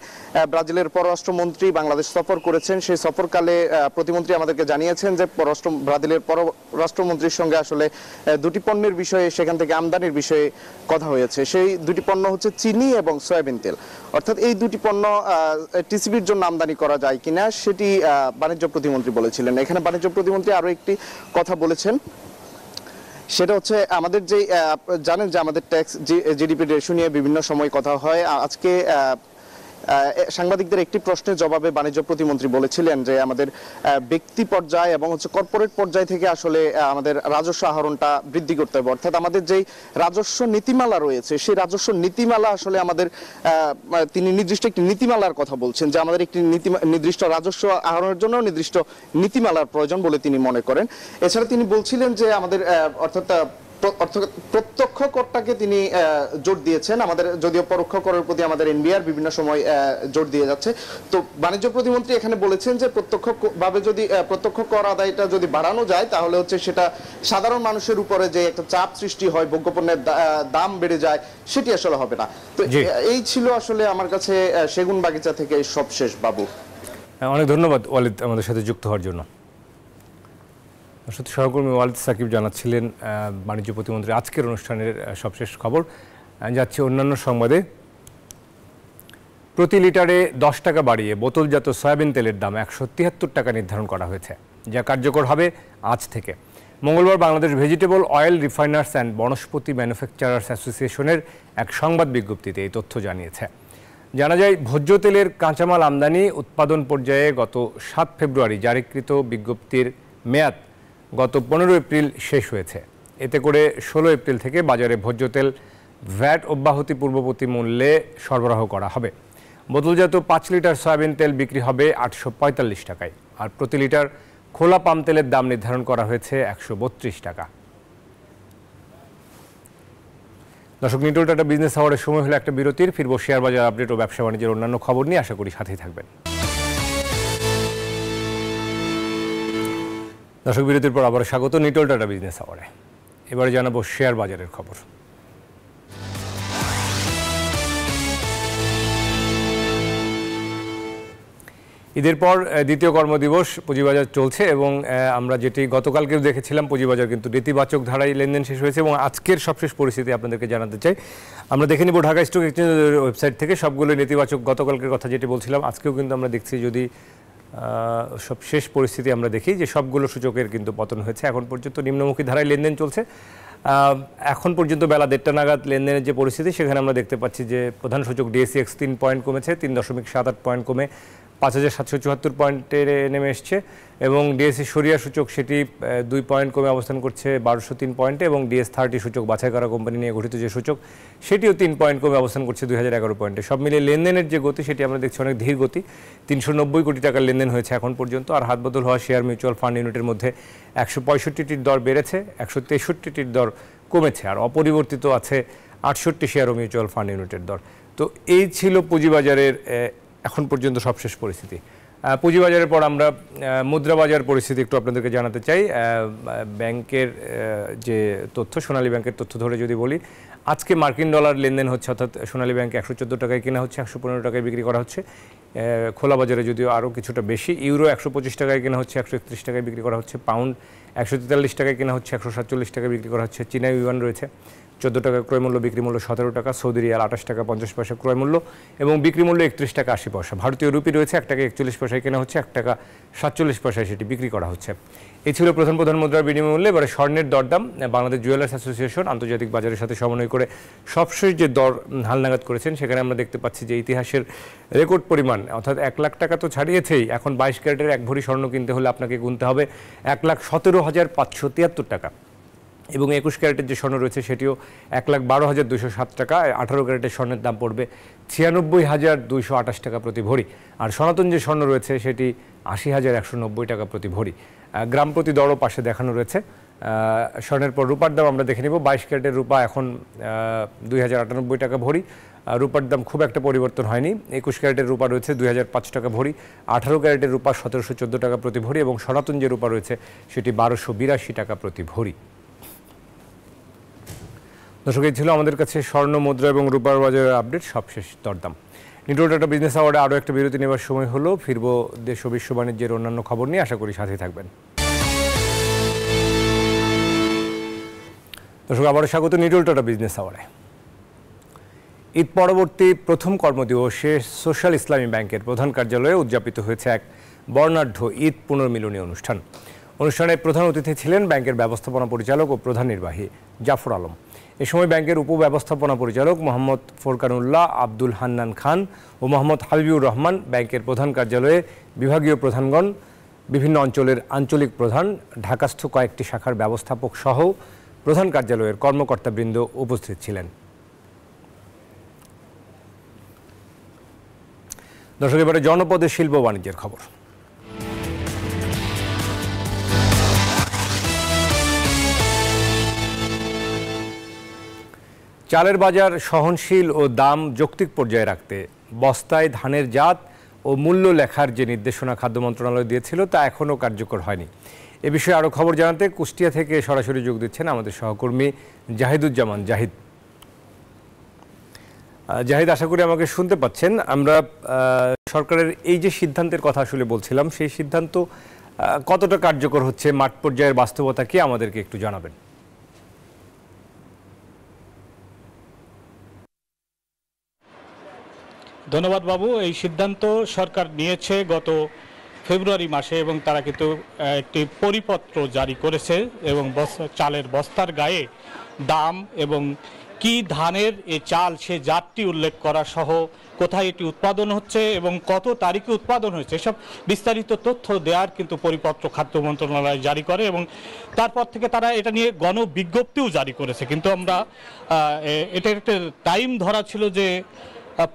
ব্রাজিলের পররাষ্ট্রমন্ত্রী বাংলাদেশ সফর করেছেন। সেই সফরকালে প্রতিমন্ত্রী আমাদেরকে জানিয়েছেন যে ব্রাজিলের পররাষ্ট্রমন্ত্রীর সঙ্গে আসলে দুটি পণ্যের বিষয়ে, সেখান থেকে আমদানির বিষয়ে কথা হয়েছে। সেই দুটি পণ্য হচ্ছে চিনি এবং সয়াবিন তেল। অর্থাৎ এই দুটি পণ্য টিসিবির জন্য আমদানি করা যায় কিনা সেটি বাণিজ্য প্রতিমন্ত্রী বলেছিলেন। এখানে বাণিজ্য প্রতিমন্ত্রী আরো একটি কথা বলেছেন, সেটা হচ্ছে আমাদের যে জানেন যে আমাদের ট্যাক্স জিডিপি রেশিও নিয়ে বিভিন্ন সময় কথা হয়। আজকে সাংবাদিকদের একটি প্রশ্নের জবাবে বাণিজ্য প্রতিমন্ত্রী বলেছিলেন যে আমাদের ব্যক্তি পর্যায়ে এবং হচ্ছে কর্পোরেট পর্যায় থেকে আসলে আমাদের রাজস্ব আহরণটা বৃদ্ধি করতে হবে। অর্থাৎ আমাদের যেই রাজস্ব নীতিমালা রয়েছে সেই রাজস্ব নীতিমালা আসলে আমাদের তিনি নির্দিষ্ট একটি নীতিমালার কথা বলছেন, যে আমাদের একটি নির্দিষ্ট রাজস্ব আহরণের জন্য নির্দিষ্ট নীতিমালার প্রয়োজন বলে তিনি মনে করেন। এছাড়া তিনি বলছিলেন যে আমাদের অর্থাৎ প্রত্যক্ষ করটাকে তিনি জোর দিয়েছেন। আমাদের যদিও পরোক্ষ করের প্রতি আমাদের এনবিআর বিভিন্ন সময় জোর দিয়ে যাচ্ছে। তো বাণিজ্য প্রতিমন্ত্রী এখানে বলেছেন যে প্রত্যক্ষভাবে যদি প্রত্যক্ষ কর আদায়টা যদি বাড়ানো যায় তাহলে হচ্ছে সেটা সাধারণ মানুষের উপরে যে একটা চাপ সৃষ্টি হয়, ভোগ্যপণ্যের দাম বেড়ে যায়, সেটি আসলে হবে না। তো এই ছিল আসলে আমার কাছে সেগুনবাগিচা থেকে সবশেষ বাবু। অনেক ধন্যবাদ ওয়ালিদ আমাদের সাথে যুক্ত হওয়ার জন্য। সহকর্মী ওয়ালিদ সাকিব জানাচ্ছিলেন বাণিজ্য প্রতিমন্ত্রী আজকের অনুষ্ঠানের সবশেষ খবর। যাচ্ছে অন্যান্য সংবাদে। প্রতি লিটারে 10 টাকা বাড়িয়ে বোতলজাত সয়াবিন তেলের দাম 173 টাকা নির্ধারণ করা হয়েছে, যা কার্যকর হবে আজ থেকে। মঙ্গলবার Bangladesh vegetable oil refiners and vanaspati manufacturers অ্যাসোসিয়েশনের এক সংবাদ বিজ্ঞপ্তিতে এই তথ্য জানিয়েছে। জানা যায়, ভোজ্য তেলের কাঁচামাল আমদানি উৎপাদন পর্যায়ে গত 7 ফেব্রুয়ারি জারিকৃত বিজ্ঞপ্তির মেয়াদ গত 15 এপ্রিল শেষ হয়েছে। এতে করে 16 এপ্রিল থেকে বাজারে ভোজ্য তেল ভ্যাট অব্যাহতি পূর্ববর্তী মূল্যে সরবরাহ করা হবে। বোতলজাত 5 লিটার সয়াবিন তেল বিক্রি হবে 845 টাকায়, আর প্রতি লিটার খোলা পাম তেলের দাম নির্ধারণ করা হয়েছে 132 টাকা। দর্শক, নিটল টাটা বিজনেস আওয়ারের সময় হলো একটা বিরতির। ফিরবো শেয়ার বাজার আপডেট ও ব্যবসা বাণিজ্যের অন্যান্য খবর নিয়ে। আশা করি সাথেই থাকবেন। দর্শক, বিরতির পর আবার স্বাগত নিটল টাটা বিজনেস আওয়ারে। এবারে জানাবো শেয়ার বাজারের খবর। ঈদের পর দ্বিতীয় কর্মদিবস পুঁজিবাজার চলছে এবং আমরা যেটি গতকালকেও দেখেছিলাম, পুঁজিবাজার কিন্তু নেতিবাচক ধারায় লেনদেন শেষ হয়েছে। এবং আজকের সবশেষ পরিস্থিতি আপনাদেরকে জানাতে চাই। আমরা দেখে নিব ঢাকা স্টক এক্সচেঞ্জের ওয়েবসাইট থেকে, সবগুলো নেতিবাচক। গতকালকের কথা যেটি বলছিলাম, আজকেও কিন্তু আমরা দেখছি, যদি সব শেষ পরিস্থিতি আমরা দেখি যে সবগুলো সূচকের কিন্তু পতন হয়েছে। এখন পর্যন্ত নিম্নমুখী ধারায় লেনদেন চলছে। এখন পর্যন্ত বেলা 1:30 নাগাদ লেনদেনের যে পরিস্থিতি, সেখানে আমরা দেখতে পাচ্ছি যে প্রধান সূচক ডিএসইএক্স 3 পয়েন্ট কমেছে, 3.78 পয়েন্ট কমে 5774 পয়েন্টে নেমে এসছে। এবং ডিএসই সরিয়া সূচক সেটি 2 পয়েন্ট কমে অবস্থান করছে 1203 পয়েন্টে। এবং ডিএস30 সূচক, বাছাই করা কোম্পানি নিয়ে গঠিত যে সূচক, সেটিও 3 পয়েন্ট কমে অবস্থান করছে 2011 পয়েন্টে। সব মিলিয়ে লেনদেনের যে গতি, সেটি আমরা দেখছি অনেক ধীর গতি। 390 কোটি টাকার লেনদেন হয়েছে এখন পর্যন্ত। আর হাত বদল হওয়া শেয়ার মিউচুয়াল ফান্ড ইউনিটের মধ্যে 165টির দর বেড়েছে, 163টির দর কমেছে, আর অপরিবর্তিত আছে 68 শেয়ার ও মিউচুয়াল ফান্ড ইউনিটের দর। তো এই ছিল পুঁজিবাজারের এখন পর্যন্ত সবশেষ পরিস্থিতি। পুঁজিবাজারের পর আমরা মুদ্রা বাজার পরিস্থিতি একটু আপনাদেরকে জানাতে চাই। ব্যাংকের যে তথ্য, সোনালী ব্যাংকের তথ্য ধরে যদি বলি, আজকে মার্কিন ডলার লেনদেন হচ্ছে, অর্থাৎ সোনালী ব্যাংকে 114 টাকায় কেনা হচ্ছে, 115 টাকায় বিক্রি করা হচ্ছে। খোলা বাজারে যদিও আরও কিছুটা বেশি। ইউরো 125 টাকায় কেনা হচ্ছে, 131 টাকায় বিক্রি করা হচ্ছে। পাউন্ড 143 টাকায় কেনা হচ্ছে, 147 টাকায় বিক্রি করা হচ্ছে। চীনা ইউয়ান রয়েছে 14 টাকা ক্রয় মূল্য, বিক্রি মূল্য 17 টাকা। সৌদি রিয়াল 28 টাকা 50 পয়সা ক্রয় মূল্য এবং বিক্রি মূল্য 31 টাকা 80 পয়সা। ভারতীয় রুপি রয়েছে 1 টাকা 41 পয়সায় কেনা হচ্ছে, 1 টাকা 47 পয়সায় সেটি বিক্রি করা হচ্ছে। এই ছিল প্রধান প্রধান মুদ্রার বিনিময় মূল্য। এবারে স্বর্ণের দরদাম। বাংলাদেশ জুয়েলার্স অ্যাসোসিয়েশন আন্তর্জাতিক বাজারের সাথে সমন্বয় করে সবশেষ যে দর হালনাগাদ করেছেন, সেখানে আমরা দেখতে পাচ্ছি যে ইতিহাসের রেকর্ড পরিমাণ, অর্থাৎ 1 লাখ টাকা তো ছাড়িয়েছেই। এখন 22 ক্যারেটের 1 ভরি স্বর্ণ কিনতে হলে আপনাকে গুনতে হবে 1,17,573 টাকা। এবং 21 ক্যারেটের যে স্বর্ণ রয়েছে সেটিও 1,12,207 টাকা। 18 ক্যারেটের স্বর্ণের দাম পড়বে 96,228 টাকা প্রতি ভরি। আর সনাতন যে স্বর্ণ রয়েছে সেটি 80,190 টাকা প্রতি ভরি। গ্রাম প্রতি দরও পাশে দেখানো রয়েছে। স্বর্ণের পর রূপার দাম আমরা দেখে নিব। 22 ক্যারেটের রূপা এখন 2,098 টাকা ভরি। রূপার দাম খুব একটা পরিবর্তন হয়নি। 21 ক্যারেটের রূপা রয়েছে 2,005 টাকা ভরি। 18 ক্যারেটের রূপা 1,714 টাকা প্রতি ভরি এবং সনাতন যে রূপা রয়েছে সেটি 1,282 টাকা প্রতি ভরি। দর্শক, এই ছিল আমাদের কাছে স্বর্ণ, মুদ্রা এবং রূপার বাজারের আপডেট, সবশেষ দরদাম। নিউট্রাল ডেটা বিজনেস আওয়ার্ডে আরও একটা বিরতি নেবার সময় হলো। ফিরবো দেশ ও বিশ্ব বাণিজ্যের অন্যান্য খবর নিয়ে। আশা করি সাথে থাকবেন। দর্শক, আবারও স্বাগত নিউট্রাল ডেটা বিজনেস আওয়ার্ডে। ঈদ পরবর্তী প্রথম কর্মদিবসে সোশ্যাল ইসলামী ব্যাংকের প্রধান কার্যালয়ে উদযাপিত হয়েছে এক বর্ণাঢ্য ঈদ পুনর্মিলনী অনুষ্ঠান। অনুষ্ঠানে প্রধান অতিথি ছিলেন ব্যাংকের ব্যবস্থাপনা পরিচালক ও প্রধান নির্বাহী জাফর আলম। এ সময় ব্যাংকের উপব্যবস্থাপনা পরিচালক মোহাম্মদ ফোরকানুল্লাহ, আব্দুল হান্নান খান ও মোহাম্মদ হাবিবুর রহমান, ব্যাংকের প্রধান কার্যালয়ে বিভাগীয় প্রধানগণ, বিভিন্ন অঞ্চলের আঞ্চলিক প্রধান, ঢাকাস্থ কয়েকটি শাখার ব্যবস্থাপক সহ প্রধান কার্যালয়ের কর্মকর্তাবৃন্দ উপস্থিত ছিলেন। দর্শক, এবারে জনপদের শিল্প বাণিজ্যের খবর। চালের বাজার সহনশীল ও দাম যৌক্তিক পর্যায়ে রাখতে বস্তায় ধানের জাত ও মূল্য লেখার যে নির্দেশনা খাদ্য মন্ত্রণালয় দিয়েছিল তা এখনও কার্যকর হয়নি। এ বিষয়ে আরও খবর জানাতে কুষ্টিয়া থেকে সরাসরি যোগ দিচ্ছেন আমাদের সহকর্মী জাহিদুজ্জামান। জাহিদ, আশা করি আমাকে শুনতে পাচ্ছেন। আমরা সরকারের এই যে সিদ্ধান্তের কথা আসলে বলছিলাম, সেই সিদ্ধান্ত কতটা কার্যকর হচ্ছে, মাঠ পর্যায়ের বাস্তবতা কি আমাদেরকে একটু জানাবেন। ধন্যবাদ বাবু। এই সিদ্ধান্ত সরকার নিয়েছে গত ফেব্রুয়ারি মাসে এবং তারা কিন্তু একটি পরিপত্র জারি করেছে এবং চালের বস্তার গায়ে দাম এবং কি ধানের এই চাল সে জাতটি উল্লেখ করা সহ কোথায় এটি উৎপাদন হচ্ছে এবং কত তারিখে উৎপাদন হয়েছে এসব বিস্তারিত তথ্য দেওয়ার কিন্তু পরিপত্র খাদ্য মন্ত্রণালয় জারি করে এবং তারপর থেকে তারা এটা নিয়ে গণবিজ্ঞপ্তিও জারি করেছে। কিন্তু আমরা এটা একটা টাইম ধরা ছিল যে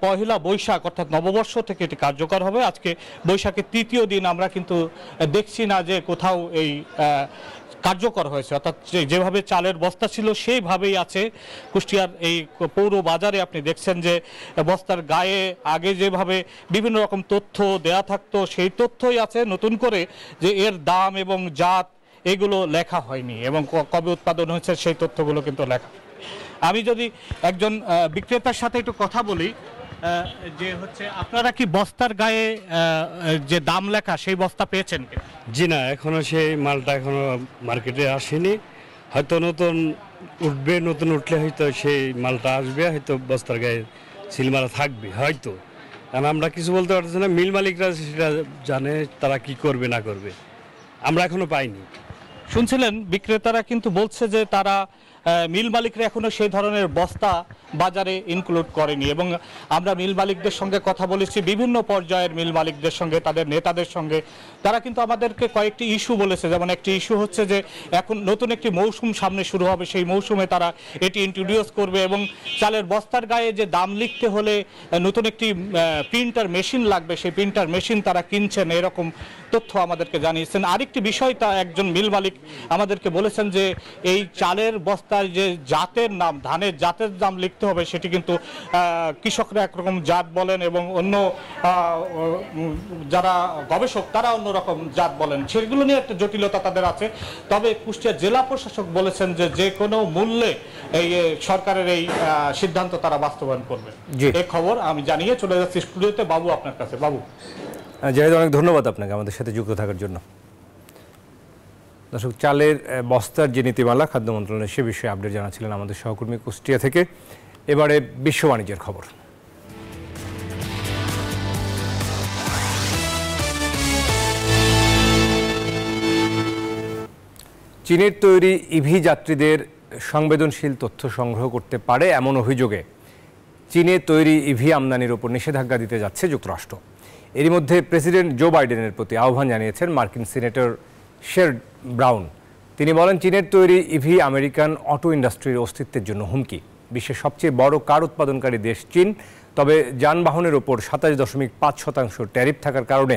পহেলা বৈশাখ অর্থাৎ নববর্ষ থেকে এটি কার্যকর হবে। আজকে বৈশাখের তৃতীয় দিন, আমরা কিন্তু দেখছি না যে কোথাও এই কার্যকর হয়েছে, অর্থাৎ যেভাবে চালের বস্তা ছিল সেইভাবেই আছে। কুষ্টিয়ার এই পৌর বাজারে আপনি দেখছেন যে বস্তার গায়ে আগে যেভাবে বিভিন্ন রকম তথ্য দেয়া থাকতো সেই তথ্যই আছে, নতুন করে যে এর দাম এবং জাত এগুলো লেখা হয়নি এবং কবে উৎপাদন হয়েছে সেই তথ্যগুলো কিন্তু লেখা। আমি যদি একজন বিক্রেতার সাথে একটু কথা বলি, যে হচ্ছে আপনারা কি বস্তার গায়ে যে দাম লেখা সেই বস্তা পেয়েছেন? জি না, এখনো সেই মালটা এখনো মার্কেটে আসেনি। হয়তো নতুন উঠবে, নতুন উঠলে হয়তো সেই মালটা আসবে, হয়তো বস্তার গায়ে সিলমারা থাকবে হয়তো। কারণ আমরা কিছু বলতে পারছি না, মিল মালিকরা সেটা জানে তারা কি করবে না করবে, আমরা এখনো পাইনি। শুনছিলেন বিক্রেতারা কিন্তু বলছে যে তারা মিল মালিকরা এখনো সেই ধরনের বস্তা বাজারে ইনক্লুড করেনি এবং আমরা মিল মালিকদের সঙ্গে কথা বলেছি, বিভিন্ন পর্যায়ের মিল মালিকদের সঙ্গে, তাদের নেতাদের সঙ্গে। তারা কিন্তু আমাদেরকে কয়েকটি ইস্যু বলেছে, যেমন একটি ইস্যু হচ্ছে যে এখন নতুন একটি মৌসুম সামনে শুরু হবে, সেই মৌসুমে তারা এটি ইন্ট্রোডিউস করবে এবং চালের বস্তার গায়ে যে দাম লিখতে হলে নতুন একটি প্রিন্টার মেশিন লাগবে, সেই প্রিন্টার মেশিন তারা কিনছেন, এরকম তথ্য আমাদেরকে জানিয়েছেন। আরেকটি বিষয় তা একজন মিল মালিক আমাদেরকে বলেছেন যে এই চালের বস্তার যে জাতের নাম, ধানের জাতের দাম লিখতে হবে, সেটি কিন্তু কৃষকরা একরকম জাত বলেন এবং অন্য যারা গবেষক তারা অন্যরকম জাত বলেন, সেগুলো নিয়ে একটা জটিলতা তাদের আছে। তবে কুষ্টিয়া জেলা প্রশাসক বলেছেন যে যে কোনো মূল্যে এই সরকারের এই সিদ্ধান্ত তারা বাস্তবায়ন করবে। জি। এই খবর আমি জানিয়ে চলে যাচ্ছি স্টুডিওতে। বাবু, আপনার কাছে। বাবু। জাহিদ, অনেক ধন্যবাদ আপনাকে আমাদের সাথে যুক্ত থাকার জন্য। দর্শক, চালের বস্তার যে নীতিমালা খাদ্য মন্ত্রণালয়ের সে বিষয়ে আপডেট জানাচ্ছিলেন আমাদের সহকর্মী কুষ্টিয়া থেকে। এবারে বিশ্ব বাণিজ্যের খবর। চীনের তৈরি ইভি যাত্রীদের সংবেদনশীল তথ্য সংগ্রহ করতে পারে এমন অভিযোগে চীনে তৈরি ইভি আমদানির উপর নিষেধাজ্ঞা দিতে যাচ্ছে যুক্তরাষ্ট্র। এরই মধ্যে প্রেসিডেন্ট জো বাইডেনের প্রতি আহ্বান জানিয়েছেন মার্কিন সিনেটর শেরড ব্রাউন। তিনি বলেন, চীনের তৈরি ইভি আমেরিকান অটো ইন্ডাস্ট্রির অস্তিত্বের জন্য হুমকি। বিশ্বের সবচেয়ে বড় কার উৎপাদনকারী দেশ চীন, তবে যানবাহনের ওপর 27.5% ট্যারিফ থাকার কারণে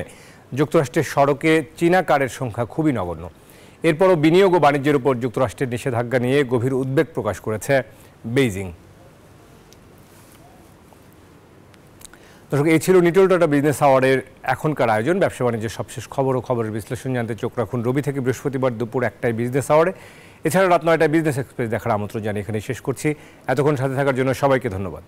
যুক্তরাষ্ট্রের সড়কে চীনা কারের সংখ্যা খুবই নগণ্য। এরপরও বিনিয়োগ ও বাণিজ্যের উপর যুক্তরাষ্ট্রের নিষেধাজ্ঞা নিয়ে গভীর উদ্বেগ প্রকাশ করেছে বেইজিং। দর্শক, এই ছিল নিটল টাটা বিজনেস আওয়ারের এখনকার আয়োজন। ব্যবসা বাণিজ্যের সবশেষ খবর ও খবরের বিশ্লেষণ জানতে চোখ রাখুন রবি থেকে বৃহস্পতিবার দুপুর 1টায় বিজনেস আওয়ারে। এছাড়া রাত 9টায় বিজনেস এক্সপ্রেস দেখার আমন্ত্রণ জানিয়ে এখানে শেষ করছি। এতক্ষণ সাথে থাকার জন্য সবাইকে ধন্যবাদ।